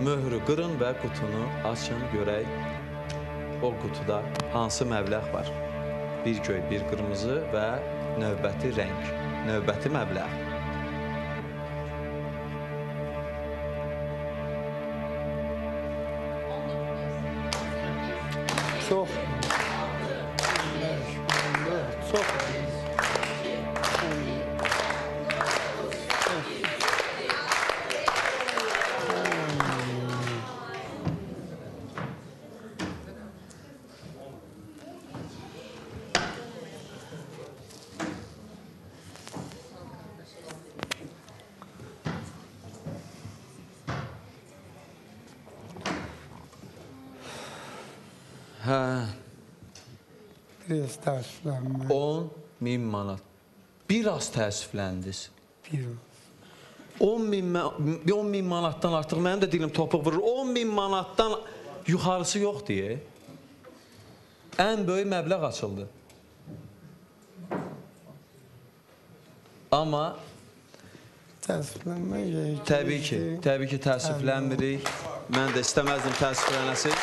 Möhrü qırın və qutunu açın, görək o qutuda hansı məbləğ var. Bir göy, bir qırmızı və növbəti rəng, növbəti məbləğ. Çox. Çox. Hə. Biraz təəssüflənmə. 10.000 manat. Biraz təəssüfləndiniz. Bir. 10.000 manatdan artıq, mənim də dilim topuq vurur. 10.000 manatdan yuxarısı yox deyə. Ən böyük məbləğ açıldı. Amma Təəssüflənmə. təbii ki, təəssüflənmirik. Mən də istəməzdim təəssüflənəsiz.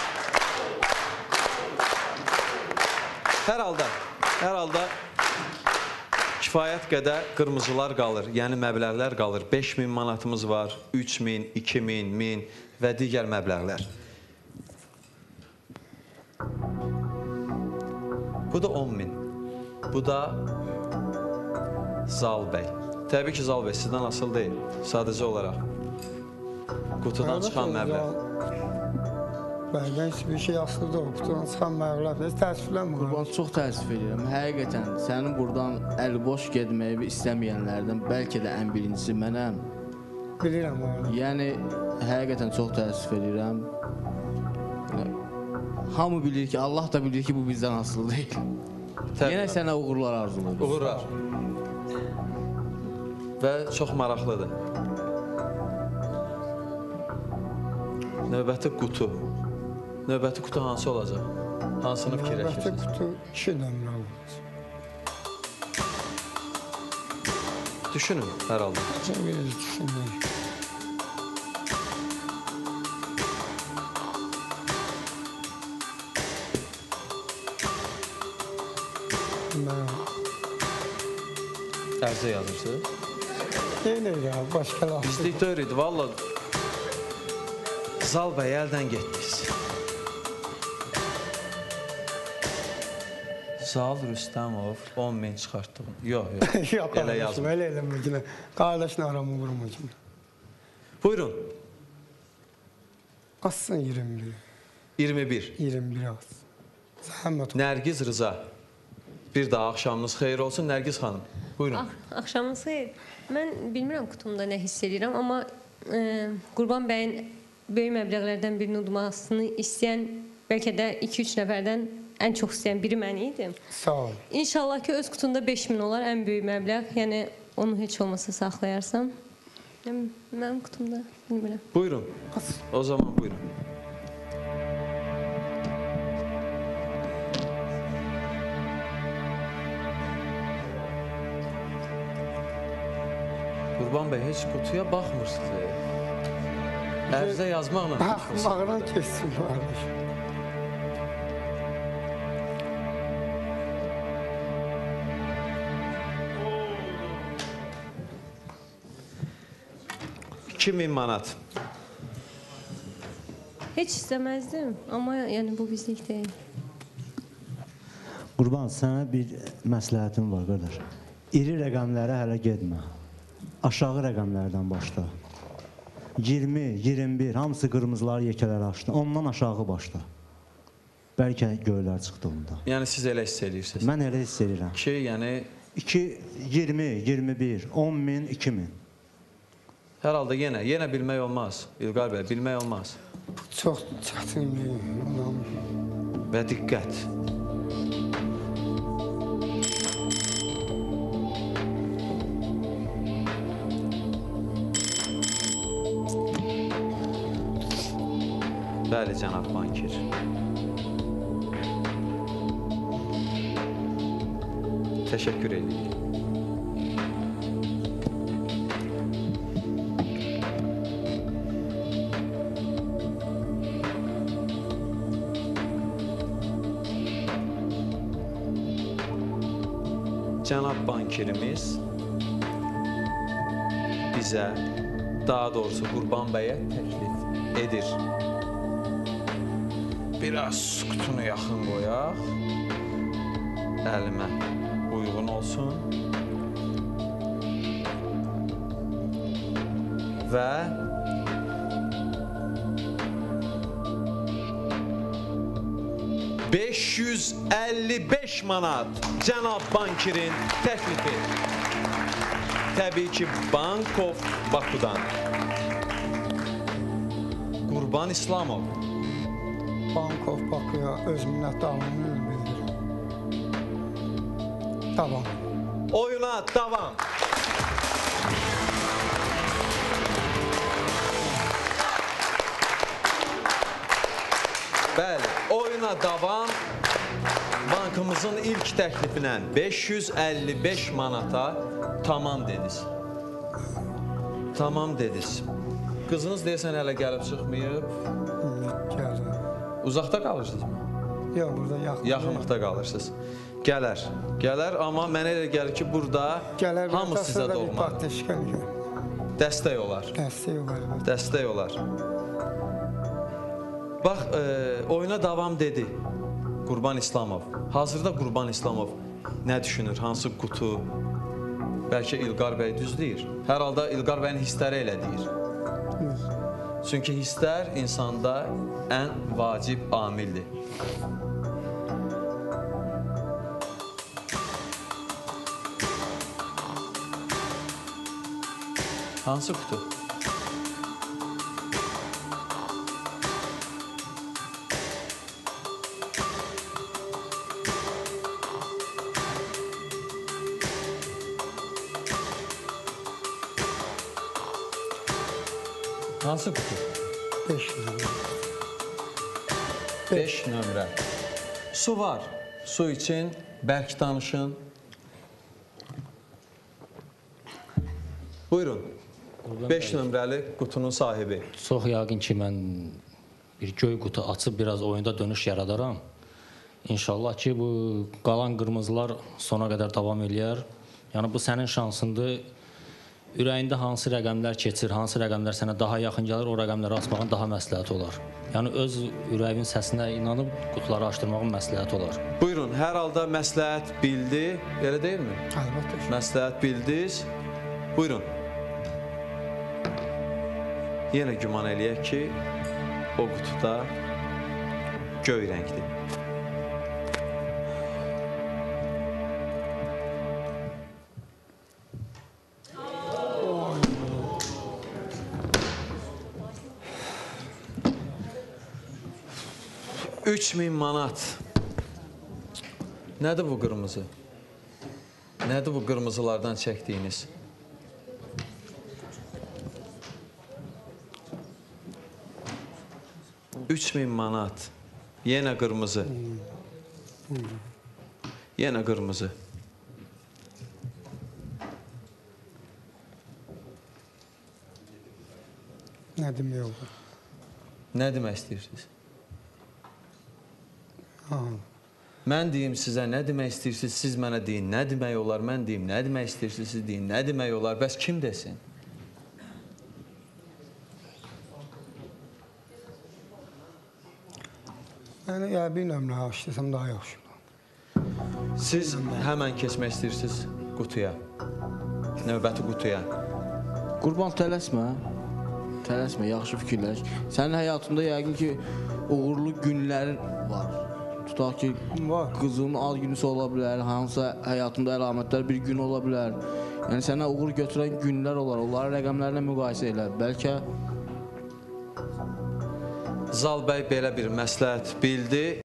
Hər halda kifayət qədər qırmızılar qalır, yəni məbləğlər qalır. 5.000 manatımız var, 3.000, 2.000, 1.000 və digər məbləğlər. Bu da 10.000. Bu da Zal bəy. Təbii ki, Zal bəy sizdən asıl deyil, sadəcə olaraq. Qutudan çıxan məbləğ. Bəydən bir şey asılıdır o, qutudan çıxan məbləğ. Təəssüflənmə. Qurban, çox təəssüf edirəm. Həqiqətən, sənin buradan əliboş gedməyi istəməyənlərdən bəlkə də ən birincisi mənəm. Bilirəm onu. Yəni, həqiqətən çox təəssüf edirəm. Hamı bilir ki, Allah da bilir ki, bu bizdən asılı deyil. Yenə sənə uğurlar arzulayırıq. Uğurlar. Və çox maraqlıdır. Növbəti qutu. Növbəti qutu hansı olacaq? Hansını fikirləşirsiniz? Növbəti qutu 2 nömrə olacaq. Düşünün, hər halda. Biraz düşünün. Ərzə yazırsınız? Neylə ya, başqa lafı. Bizlik döyr idi, valla. Zal bəy, əldən getdiniz. Zal Rüstəmov 10.000 çıxartdığım. Yox, elə yazmır. Elə eləməklə. Qardaşın aramı vurmacım. Buyurun. Assın 21. 21. 21 az. Zəhmət olsun. Nərgiz Rıza. Bir daha axşamınız xeyir olsun, Nərgiz xanım. Buyurun. Axşamınız xeyir. Mən bilmirəm qutumda nə hiss edirəm, amma Qurban bəyin böyük məbləğlərdən birini udmasını istəyən, bəlkə də 2-3 nəfərdən ən çox istəyən biri mən idim. Sağ ol. İnşallah ki, öz qutunda 5.000 olar, ən böyük məbləğ. Yəni, onu heç olmasa saxlayarsam. Mənim qutumda, bilmirəm. Buyurun. O zaman buyurun. Qurban bəy, heç qutuya baxmırsınız. Ərzə yazmaqla tutmuşsunuz. Baxmaqdan keçsin qardaş. $2.000 manat. Heç istəməzdim, amma yəni bu bizlik deyil. Qurban, sənə bir məsləhətim var, qardaş. İri rəqəmlərə hələ getmə. Aşağı rəqəmlərdən başla. 20, 21, hamısı qırmızıları yekələri açdı. Ondan aşağı başla. Bəlkə göylər çıxdı onda. Yəni siz elə hiss edirsiniz? Mən elə hiss edirəm. 2, yəni... 2, 20, 21, 10.000, 2.000. Hər halda yenə bilmək olmaz. İlqar bəy, bilmək olmaz. Çox çətin bir Və diqqət. Bəli, cənab bankir. Təşəkkür edirik. cənab bankirimiz bizə, daha doğrusu Qurban bəyə təklif edir. Biraz qutunu yaxın qoyaq, əlimə uyğun olsun və 555 manat cənab bankirin təklifi. Təbii ki, Bank of Bakudan. Qurban İslamov. Bank of Bakıya öz minnətdarlığımı bildirirəm. Davam. Oyuna davam. Bəli, oyuna davam. Bankımızın ilk təklifinə 555 manata tamam dediniz. Tamam dediniz. Qızınız deyəsən hələ gəlib çıxmayıb. Gəldim. Uzaqda qalırsınızmı? Yox, burada Yaxınlıqda qalırsınız. Gələr, amma mənə elə gəlir ki, burada hamı sizə doğmalı. Dəstək olar. Dəstək olar. Dəstək olar. Bax, oyuna davam dedi Qurban İslamov. Hazırda Qurban İslamov nə düşünür? Hansı qutu? Bəlkə İlqar bəy düz deyir. Hər halda İlqar bəyin hissləri elə deyir. Çünki hisslər insanda ən vacib amildir. Hansı qutu? Hansı qutu? 5 nömrə. Su var. Su için bərk danışın. Buyurun. 5 nömrəli qutunun sahibi. Çox yəqin ki, mən bir göy qutu açıb biraz oyunda dönüş yaradaram. İnşallah ki, bu qalan qırmızılar sona qədər davam eləyər. Yəni, bu sənin şansındır. Ürəyində hansı rəqəmlər keçir, hansı rəqəmlər sənə daha yaxın gəlir, o rəqəmləri açmağın daha məsləhət olar. Yəni, öz ürəyin səsinə inanıb qutuları açdırmağın məsləhət olar. Buyurun, hər halda məsləhət bildi, elə deyilmi? Əlbəttə. Məsləhət bildiniz. Buyurun. Yenə güman eləyək ki, o qutuda göy rəngdir. $3000 manat. Nədir bu qırmızı? Nədir bu qırmızılardan çəkdiyiniz? $3000 manat. Yenə qırmızı. Yenə qırmızı. Nə demək olur? Nə demək istəyirsiniz? Ha. Mən deyim sizə nə demək istəyirsiniz, siz mənə deyin, nə demək olar, mən deyim, nə demək istəyirsiniz, siz deyin, nə demək olar, bəs kim desin? Yəni, bir nömrə açdırsam daha yaxşı olur. Siz həmən keçmək istəyirsiniz qutuya, növbəti qutuya. Qurban tələsmə. Tələsmə, yaxşı fikirləş. Sənin həyatında yəqin ki, uğurlu günlərin var. Tutaq ki, qızının ad günüsü ola bilər, hansısa həyatında əlamətlər bir gün ola bilər. Yəni, sənə uğur götürən günlər olar, onları rəqəmlərlə müqayisə elə. Bəlkə Zal bəy belə bir məsləhət bildi.